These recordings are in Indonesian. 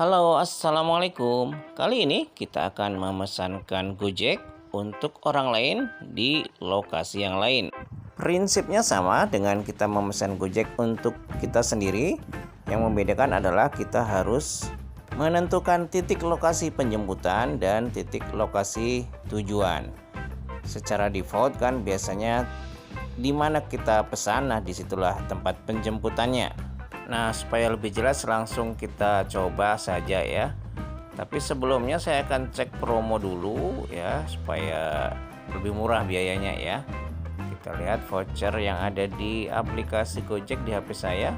Halo, assalamualaikum. Kali ini kita akan memesankan Gojek untuk orang lain di lokasi yang lain. Prinsipnya sama dengan kita memesan Gojek untuk kita sendiri. Yang membedakan adalah kita harus menentukan titik lokasi penjemputan dan titik lokasi tujuan. Secara default kan biasanya di mana kita pesan, nah disitulah tempat penjemputannya. Nah, supaya lebih jelas langsung kita coba saja ya. Tapi sebelumnya saya akan cek promo dulu ya supaya lebih murah biayanya ya. Kita lihat voucher yang ada di aplikasi Gojek di HP saya.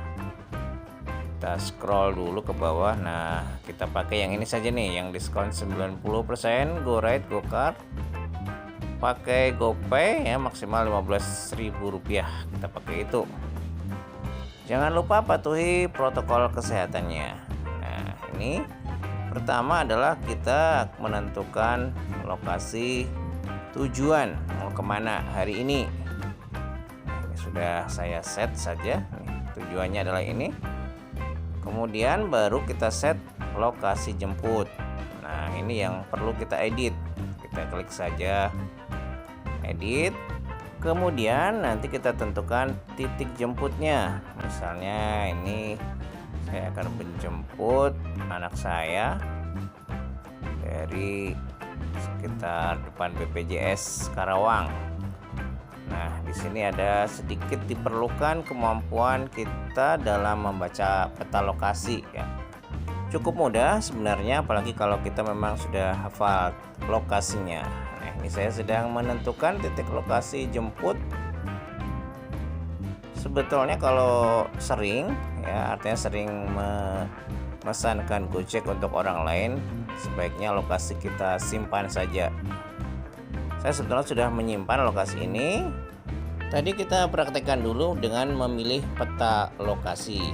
Kita scroll dulu ke bawah. Nah, kita pakai yang ini saja nih, yang diskon 90%, GoRide, GoCard. Pakai GoPay ya, maksimal Rp15.000. Kita pakai itu. Jangan lupa patuhi protokol kesehatannya. Nah, ini pertama adalah kita menentukan lokasi tujuan mau kemana hari ini. Ini sudah saya set saja. Tujuannya adalah ini. Kemudian baru kita set lokasi jemput. Nah, ini yang perlu kita edit. Kita klik saja edit. Kemudian nanti kita tentukan titik jemputnya. Misalnya ini saya akan menjemput anak saya dari sekitar depan BPJS Karawang. Nah, di sini ada sedikit diperlukan kemampuan kita dalam membaca peta lokasi ya. Cukup mudah sebenarnya, apalagi kalau kita memang sudah hafal lokasinya. Ini saya sedang menentukan titik lokasi jemput. Sebetulnya kalau sering ya, artinya sering memesankan Gojek untuk orang lain, sebaiknya lokasi kita simpan saja. Saya sebetulnya sudah menyimpan lokasi ini. Tadi kita praktekkan dulu dengan memilih peta lokasi.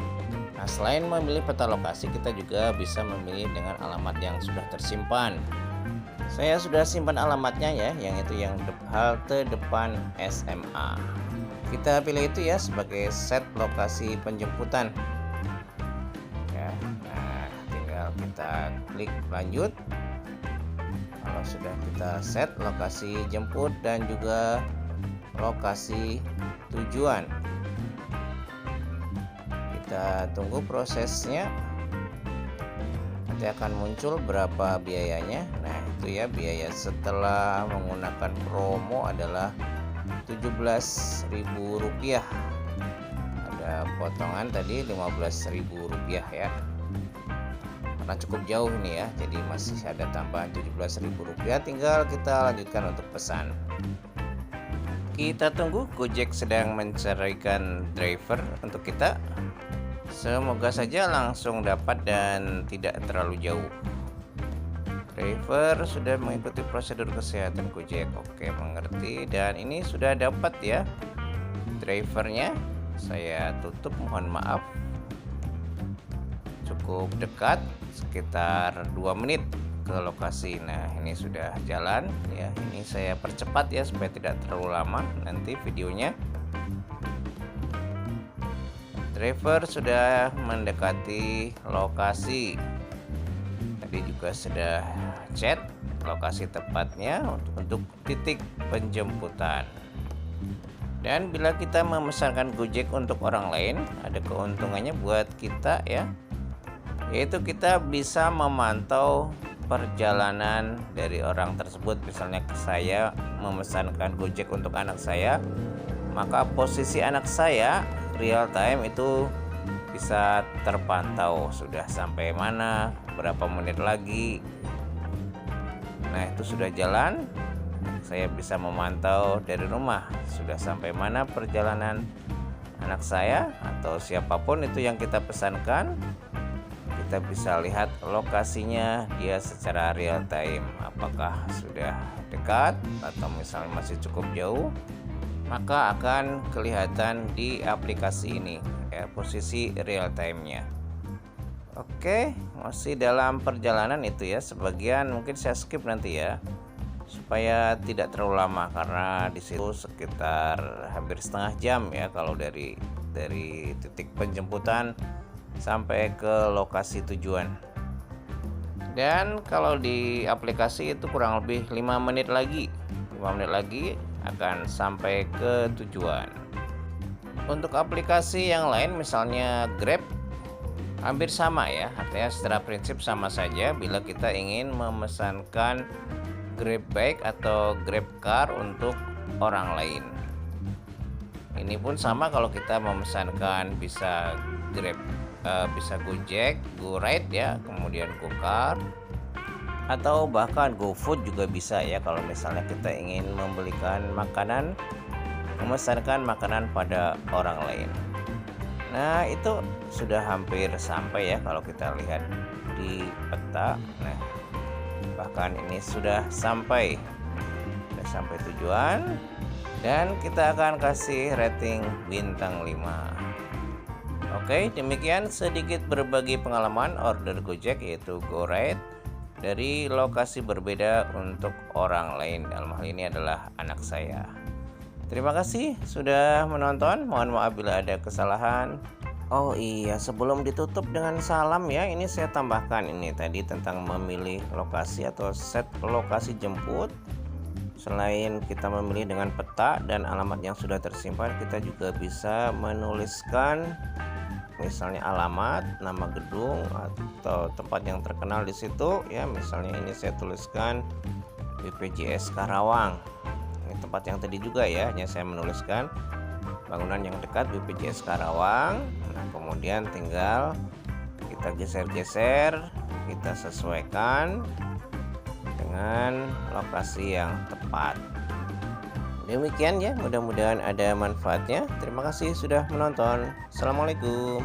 Nah, selain memilih peta lokasi, kita juga bisa memilih dengan alamat yang sudah tersimpan. Saya sudah simpan alamatnya ya, yang itu yang halte depan SMA. Kita pilih itu ya sebagai set lokasi penjemputan. Ya, nah tinggal kita klik lanjut. Kalau sudah kita set lokasi jemput dan juga lokasi tujuan, kita tunggu prosesnya. Nanti akan muncul berapa biayanya. Nah, itu ya, biaya setelah menggunakan promo adalah Rp17.000. Ada potongan tadi Rp15.000 ya. Karena cukup jauh nih ya, jadi masih ada tambahan Rp17.000. Tinggal kita lanjutkan untuk pesan. Kita tunggu, Gojek sedang mencarikan driver untuk kita. Semoga saja langsung dapat dan tidak terlalu jauh. Driver sudah mengikuti prosedur kesehatan Gojek. Oke, mengerti. Dan ini sudah dapat ya drivernya. Saya tutup, mohon maaf. Cukup dekat, sekitar 2 menit ke lokasi. Nah, ini sudah jalan ya. Ini saya percepat ya supaya tidak terlalu lama nanti videonya. Driver sudah mendekati lokasi. Tadi juga sudah chat lokasi tepatnya untuk titik penjemputan. Dan bila kita memesankan Gojek untuk orang lain, ada keuntungannya buat kita ya, yaitu kita bisa memantau perjalanan dari orang tersebut. Misalnya saya memesankan Gojek untuk anak saya, maka posisi anak saya real time itu bisa terpantau, sudah sampai mana, berapa menit lagi. Nah, itu sudah jalan. Saya bisa memantau dari rumah sudah sampai mana perjalanan anak saya atau siapapun itu yang kita pesankan. Kita bisa lihat lokasinya dia secara real time, apakah sudah dekat atau misalnya masih cukup jauh. Maka akan kelihatan di aplikasi ini ya, posisi real time-nya. Oke, masih dalam perjalanan itu ya. Sebagian mungkin saya skip nanti ya, supaya tidak terlalu lama, karena di situ sekitar hampir setengah jam ya kalau dari titik penjemputan sampai ke lokasi tujuan. Dan kalau di aplikasi itu kurang lebih 5 menit lagi. 5 menit lagi akan sampai ke tujuan. Untuk aplikasi yang lain misalnya Grab hampir sama ya, artinya secara prinsip sama saja bila kita ingin memesankan Grab Bike atau Grab Car untuk orang lain. Ini pun sama kalau kita memesankan bisa Grab, bisa Gojek, GoRide ya, kemudian GoCar, atau bahkan GoFood juga bisa ya kalau misalnya kita ingin membelikan makanan, memesankan makanan pada orang lain. Nah, itu sudah hampir sampai ya kalau kita lihat di peta. Nah, bahkan ini sudah sampai tujuan. Dan kita akan kasih rating bintang 5. Oke, demikian sedikit berbagi pengalaman order Gojek yaitu GoRide dari lokasi berbeda untuk orang lain. Dalam hal ini adalah anak saya. Terima kasih sudah menonton. Mohon maaf bila ada kesalahan. Oh iya, sebelum ditutup dengan salam ya, ini saya tambahkan ini tadi tentang memilih lokasi atau set lokasi jemput. Selain kita memilih dengan peta dan alamat yang sudah tersimpan, kita juga bisa menuliskan misalnya alamat, nama gedung atau tempat yang terkenal di situ ya. Misalnya ini saya tuliskan BPJS Karawang. Ini tempat yang tadi juga ya, hanya saya menuliskan bangunan yang dekat BPJS Karawang. Nah, kemudian tinggal kita geser-geser, kita sesuaikan dengan lokasi yang tepat. Demikian ya, mudah-mudahan ada manfaatnya. Terima kasih sudah menonton. Assalamualaikum.